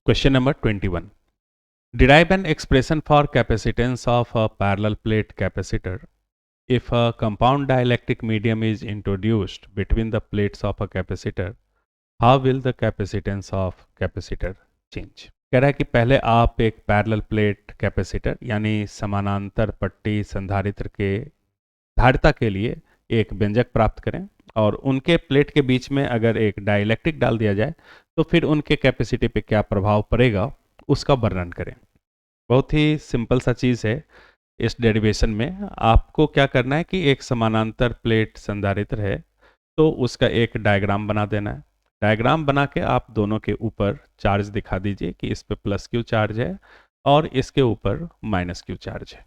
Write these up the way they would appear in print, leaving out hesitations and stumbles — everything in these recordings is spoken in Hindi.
Question number 21. Derive an expression for capacitance of a parallel plate capacitor if a compound dielectric medium is introduced between the plates of a capacitor. How will the capacitance of capacitor change? कह रहा है कि पहले आप एक पैरेलल प्लेट कैपेसिटर यानी समानांतर पट्टी संधारित्र के धारिता के लिए एक व्यंजक प्राप्त करें और उनके प्लेट के बीच में अगर एक डाइलेक्ट्रिक डाल दिया जाए तो फिर उनके कैपेसिटी पे क्या प्रभाव पड़ेगा उसका वर्णन करें। बहुत ही सिंपल सा चीज़ है। इस डेरिवेशन में आपको क्या करना है कि एक समानांतर प्लेट संधारित्र है तो उसका एक डायग्राम बना देना है। डायग्राम बना के आप दोनों के ऊपर चार्ज दिखा दीजिए कि इस पे प्लस क्यू चार्ज है और इसके ऊपर माइनस क्यू चार्ज है।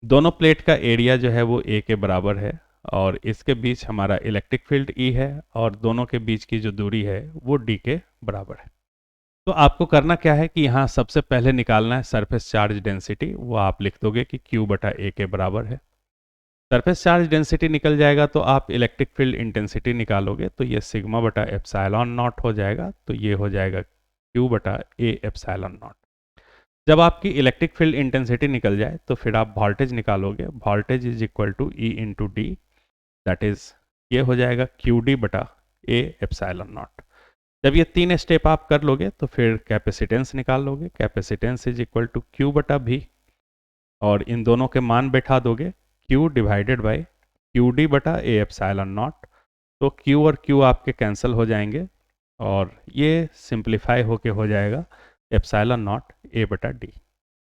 दोनों प्लेट का एरिया जो है वो ए के बराबर है और इसके बीच हमारा इलेक्ट्रिक फील्ड ई है और दोनों के बीच की जो दूरी है वो डी के बराबर है। तो आपको करना क्या है कि यहाँ सबसे पहले निकालना है सरफेस चार्ज डेंसिटी। वो आप लिख दोगे कि Q बटा A के बराबर है। सरफेस चार्ज डेंसिटी निकल जाएगा तो आप इलेक्ट्रिक फील्ड इंटेंसिटी निकालोगे तो ये सिग्मा बटा एप्सिलॉन नॉट हो जाएगा। तो ये हो जाएगा Q बटा A एप्सिलॉन नॉट। जब आपकी इलेक्ट्रिक फील्ड इंटेंसिटी निकल जाए तो फिर आप वोल्टेज निकालोगे। Voltage is equal to E into D, that is ये हो जाएगा QD बटा A एप्सिलॉन नॉट। जब ये तीन स्टेप आप कर लोगे तो फिर कैपेसिटेंस निकाल लोगे। Capacitance is equal to Q बटा V और इन दोनों के मान बैठा दोगे Q डिवाइडेड बाई QD बटा A एप्सिलॉन नॉट। तो Q और Q आपके कैंसिल हो जाएंगे और ये सिंप्लीफाई होके हो जाएगा एप्सिलॉन नॉट A बटा D।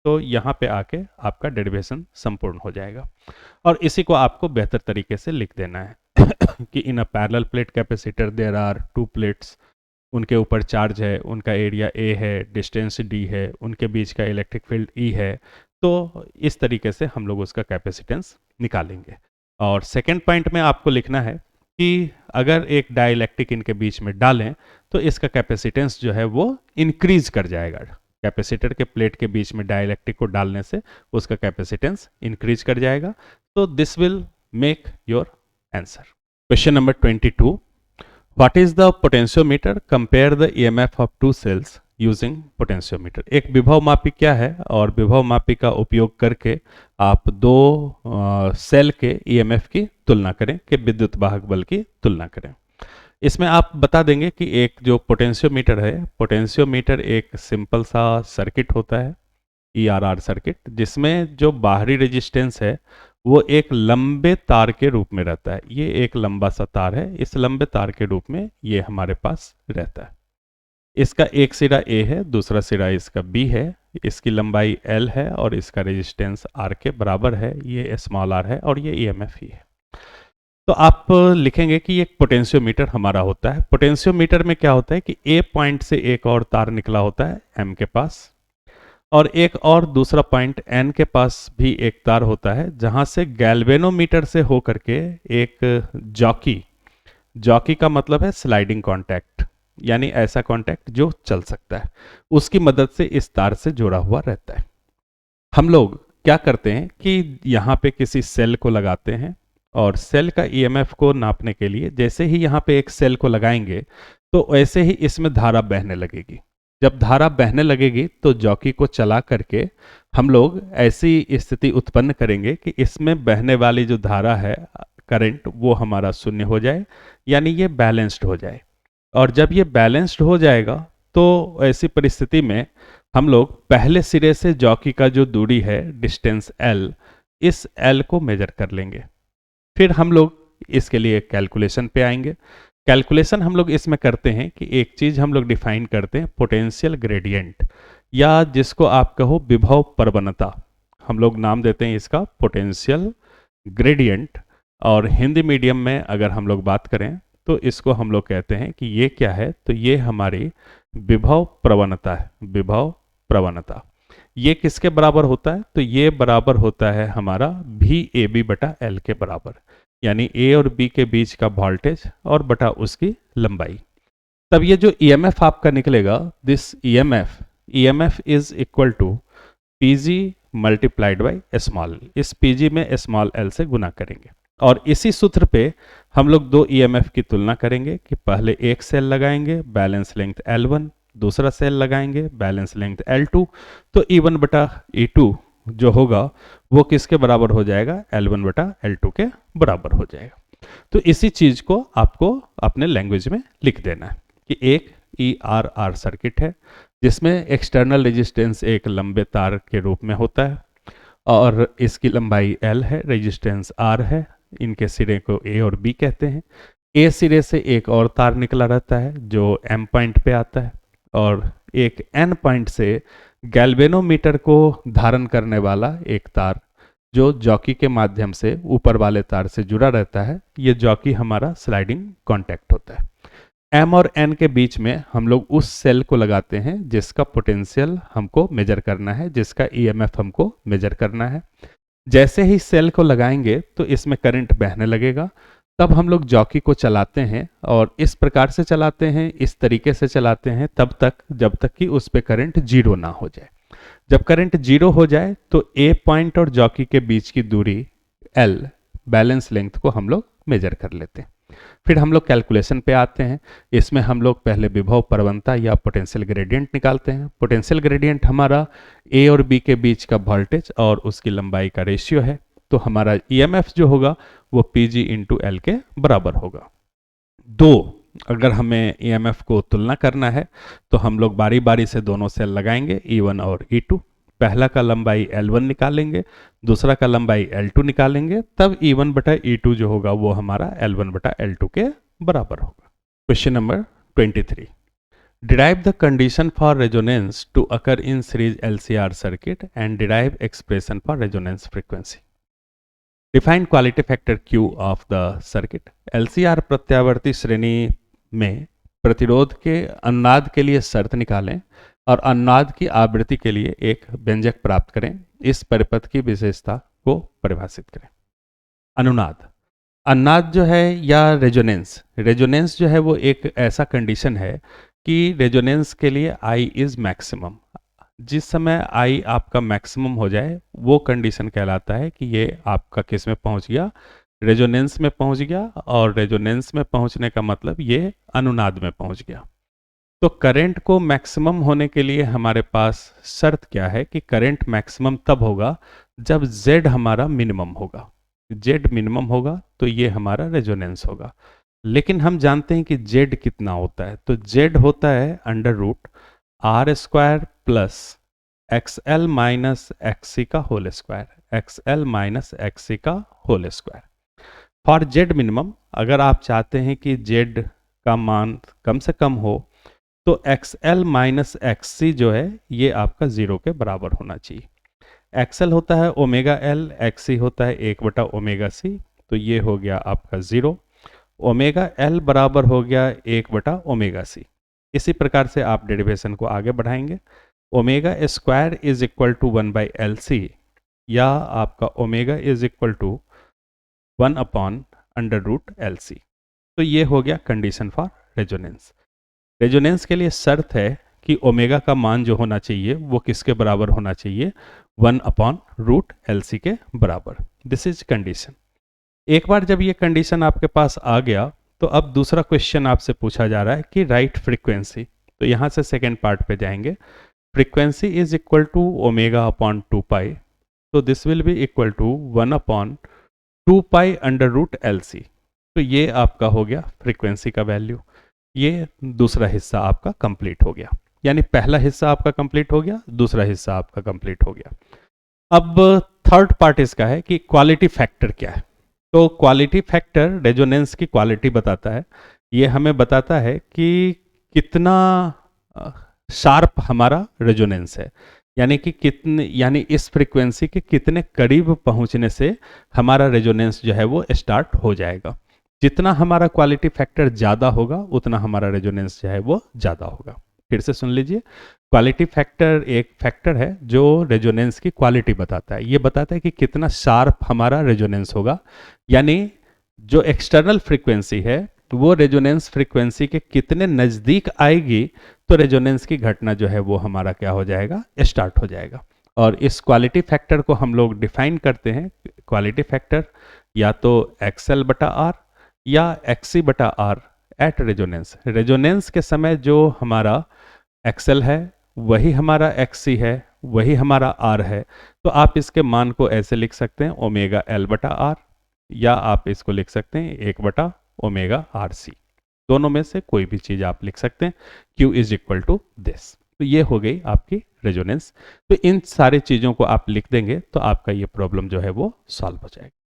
तो यहाँ पे आके आपका डेरिवेशन संपूर्ण हो जाएगा और इसी को आपको बेहतर तरीके से लिख देना है कि in a parallel plate capacitor there are two plates, उनके ऊपर चार्ज है, उनका एरिया A है, डिस्टेंस D है, उनके बीच का इलेक्ट्रिक फील्ड E है। तो इस तरीके से हम लोग उसका कैपेसिटेंस निकालेंगे। और सेकेंड पॉइंट में आपको लिखना है कि अगर एक डाइलेक्ट्रिक इनके बीच में डालें तो इसका कैपेसिटेंस जो है वो इंक्रीज कर जाएगा। कैपेसिटर के प्लेट के बीच में डाइलेक्ट्रिक को डालने से उसका कैपेसिटेंस इंक्रीज कर जाएगा। तो this will make your answer. Question number 22. What is the potentiometer? Compare the EMF of two cells using potentiometer. एक विभव मापी क्या है और विभव मापी का उपयोग करके आप दो सेल के EMF की तुलना करें कि विद्युत वाहक बल की तुलना करें। इसमें आप बता देंगे कि एक जो पोटेंशियोमीटर है, पोटेंशियोमीटर एक सिंपल सा सर्किट होता है, ERR सर्किट, जिसमें जो बाहरी रेजिस्टेंस है वो एक लंबे तार के रूप में रहता है। ये एक लंबा सा तार है, इस लंबे तार के रूप में ये हमारे पास रहता है। इसका एक सिरा A है, दूसरा सिरा इसका B है, इसकी लंबाई L है और इसका रेजिस्टेंस R के बराबर है। ये स्मॉल r है और ये EMF ही है। तो आप लिखेंगे कि एक पोटेंशियोमीटर हमारा होता है। पोटेंशियोमीटर में क्या होता है कि A पॉइंट से एक और तार निकला होता है M के पास और एक और दूसरा पॉइंट N के पास भी एक तार होता है जहां से गैल्वेनोमीटर से होकर के एक जॉकी का मतलब है स्लाइडिंग कांटेक्ट, यानी ऐसा कांटेक्ट जो चल सकता है, उसकी मदद से इस तार से जुड़ा हुआ रहता है। हम लोग क्या करते हैं कि यहाँ पे किसी सेल को लगाते हैं और सेल का EMF को नापने के लिए जैसे ही यहाँ पे एक सेल को लगाएंगे तो ऐसे ही इसमें धारा बहने लगेगी। जब धारा बहने लगेगी तो जॉकी को चला करके हम लोग ऐसी स्थिति उत्पन्न करेंगे कि इसमें बहने वाली जो धारा है, करंट, वो हमारा शून्य हो जाए, यानी ये बैलेंस्ड हो जाए। और जब ये बैलेंस्ड हो जाएगा तो ऐसी परिस्थिति में हम लोग पहले सिरे से जॉकी का जो दूरी है, डिस्टेंस L, इस L को मेजर कर लेंगे। फिर हम लोग इसके लिए कैलकुलेशन पे आएंगे। कैलकुलेशन हम लोग इसमें करते हैं कि एक चीज हम लोग डिफाइन करते हैं, पोटेंशियल ग्रेडियंट, या जिसको आप कहो विभव प्रवणता। हम लोग नाम देते हैं इसका पोटेंशियल ग्रेडियंट और हिंदी मीडियम में अगर हम लोग बात करें तो इसको हम लोग कहते हैं कि ये क्या है, तो ये हमारी विभव प्रवणता है। विभव प्रवणता ये किसके बराबर होता है, तो ये बराबर होता है हमारा VAB बटा L के बराबर, यानी A और B के बीच का वोल्टेज और बटा उसकी लंबाई। तब ये जो EMF आपका निकलेगा, this EMF is equal to PG multiplied by small, इस PG में स्मॉल l से गुना करेंगे और इसी सूत्र पे हम लोग दो EMF की तुलना करेंगे कि पहले एक सेल लगाएंगे, बैलेंस लेंथ L1, दूसरा सेल लगाएंगे, बैलेंस लेंथ L2, तो E1 बटा E2 जो होगा वो किसके बराबर हो जाएगा, L1 बटा L2 के बराबर हो जाएगा। तो इसी चीज को आपको अपने लैंग्वेज में लिख देना है कि एक ERR सर्किट है जिसमें एक्सटर्नल रेजिस्टेंस एक लंबे तार के रूप में होता है और इसकी लंबाई L है, रेजिस्टेंस R है, इनके सिरे को A और B कहते हैं। A सिरे से एक और तार निकला रहता है जो M पॉइंट पे आता है और एक N पॉइंट से गैल्वेनोमीटर को धारण करने वाला एक तार जो जॉकी के माध्यम से ऊपर वाले तार से जुड़ा रहता है, ये जॉकी हमारा स्लाइडिंग कॉन्टैक्ट होता है। M और N के बीच में हम लोग उस सेल को लगाते हैं जिसका पोटेंशियल हमको मेजर करना है, जिसका EMF हमको मेजर करना है। जैसे ही सेल को लगाएंगे तो इसमें करंट बहने लगेगा, तब हम लोग जॉकी को चलाते हैं और इस प्रकार से चलाते हैं, इस तरीके से चलाते हैं तब तक जब तक कि उस पे करंट जीरो ना हो जाए। जब करंट जीरो हो जाए तो A पॉइंट और जॉकी के बीच की दूरी L, बैलेंस लेंथ को हम लोग मेजर कर लेते हैं। फिर हम लोग कैलकुलेशन पे आते हैं। इसमें हम लोग पहले विभव प्रवणता या पोटेंशियल ग्रेडियंट निकालते हैं। पोटेंशियल ग्रेडियंट हमारा A और B के बीच का वोल्टेज और उसकी लंबाई का रेशियो है, तो हमारा EMF जो होगा वो PG इंटू L के बराबर होगा। अगर हमें EMF को तुलना करना है तो हम लोग बारी बारी से दोनों सेल लगाएंगे, E1 और E2। पहला का लंबाई L1 निकालेंगे, दूसरा का लंबाई L2 निकालेंगे, तब E1 बटा E2 जो होगा वो हमारा L1 बटा L2 के बराबर होगा। Question number 23, derive the condition for resonance to occur in series LCR circuit and derive expression for resonance frequency. Define quality factor Q of the circuit. LCR प्रत्यावर्ती श्रेणी में प्रतिरोध के अनुनाद के लिए शर्त निकालें और अनुनाद की आवृत्ति के लिए एक व्यंजक प्राप्त करें। इस परिपथ की विशेषता को परिभाषित करें। अनुनाद जो है या रेजोनेंस जो है वो एक ऐसा कंडीशन है कि रेजोनेंस के लिए I इज मैक्सिमम। जिस समय I आपका मैक्सिमम हो जाए वो कंडीशन कहलाता है कि ये आपका किस में पहुंच गया, रेजोनेंस में पहुंच गया। और रेजोनेंस में पहुंचने का मतलब ये अनुनाद में पहुंच गया। तो करंट को मैक्सिमम होने के लिए हमारे पास शर्त क्या है कि करंट मैक्सिमम तब होगा जब Z हमारा मिनिमम होगा। Z मिनिमम होगा तो ये हमारा रेजोनेंस होगा। लेकिन हम जानते हैं कि Z कितना होता है, तो Z होता है under root R square plus XL minus XC का whole square, XL minus XC का whole square. For Z minimum, अगर आप चाहते हैं कि Z का मान कम से कम हो तो XL माइनस XC जो है ये आपका 0 के बराबर होना चाहिए। XL होता है ओमेगा L, XC होता है 1 बटा ओमेगा C, तो ये हो गया आपका 0। ओमेगा L बराबर हो गया 1 बटा ओमेगा C। इसी प्रकार से आप डेरिवेशन को आगे बढ़ाएंगे। Omega square is equal to 1 by LC या आपका omega is equal to 1 upon under root LC। तो ये हो गया कंडीशन फॉर रेजोनेंस। रेजोनेंस के लिए शर्त है कि ओमेगा का मान जो होना चाहिए वो किसके बराबर होना चाहिए, 1 अपॉन रूट LC के बराबर। This is condition. एक बार जब ये कंडीशन आपके पास आ गया तो अब दूसरा क्वेश्चन आपसे पूछा जा रहा है कि राइट फ्रीक्वेंसी। तो यहाँ से सेकेंड पार्ट पे जाएंगे। Frequency is equal to omega upon 2 pi, तो this will be equal to 1 upon 2 pi under root LC। तो ये आपका हो गया फ्रीक्वेंसी का वैल्यू। ये दूसरा हिस्सा आपका कंप्लीट हो गया, यानी पहला हिस्सा आपका कंप्लीट हो गया, दूसरा हिस्सा आपका कंप्लीट हो गया। अब थर्ड पार्ट इसका है कि क्वालिटी फैक्टर क्या है। तो क्वालिटी फैक्टर रेजोनेंस की क्वालिटी बताता है। ये हमें बताता है कि कितना शार्प हमारा रेजोनेंस है, यानी कि यानी इस फ्रीक्वेंसी के कितने करीब पहुंचने से हमारा रेजोनेंस जो है वो स्टार्ट हो जाएगा। जितना हमारा क्वालिटी फैक्टर ज़्यादा होगा उतना हमारा रेजोनेंस जो है वो ज़्यादा होगा। फिर से सुन लीजिए, क्वालिटी फैक्टर एक फैक्टर है जो रेजोनेंस की क्वालिटी बताता है। ये बताता है कि कितना शार्प हमारा रेजोनेंस होगा, यानी जो एक्सटर्नल फ्रीक्वेंसी है वो रेजोनेंस फ्रीक्वेंसी के कितने नज़दीक आएगी तो रेजोनेंस की घटना जो है वो हमारा क्या हो जाएगा, स्टार्ट हो जाएगा। और इस क्वालिटी फैक्टर को हम लोग डिफाइन करते हैं। क्वालिटी फैक्टर या तो XL बटा R या XC बटा R एट रेजोनेंस। रेजोनेंस के समय जो हमारा एक्सएल है, वही हमारा एक्ससी है, वही हमारा आर है, तो आप इसके मान को ऐसे लिख सकते हैं ओमेगा एल बटा आर, या आप इसको लिख सकते हैं 1/ओमेगा आर सी। दोनों में से कोई भी चीज़ आप लिख सकते हैं। Q is equal to this. तो ये हो गई आपकी रेजोनेंस। तो इन सारी चीज़ों को आप लिख देंगे तो आपका ये प्रॉब्लम जो है वो सॉल्व हो जाएगा।